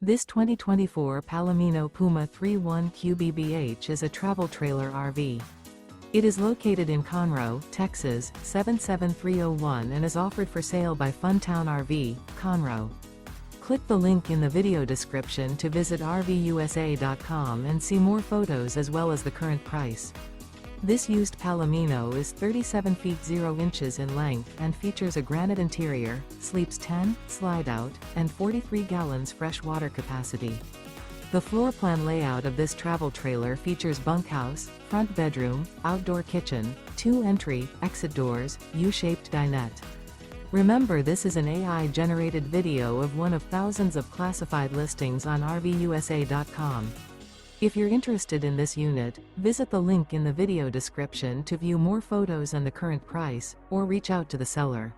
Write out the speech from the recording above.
This 2024 Palomino Puma 3.1 QBBH is a travel trailer RV. It is located in Conroe, Texas, 77301 and is offered for sale by Funtown RV, Conroe. Click the link in the video description to visit RVUSA.com and see more photos as well as the current price. This used Palomino is 37 feet 0 inches in length and features a granite interior, sleeps 10, slide-out, and 43 gallons fresh water capacity. The floor plan layout of this travel trailer features bunkhouse, front bedroom, outdoor kitchen, 2 entry, exit doors, U-shaped dinette. Remember, this is an AI-generated video of one of thousands of classified listings on RVUSA.com. If you're interested in this unit, visit the link in the video description to view more photos and the current price, or reach out to the seller.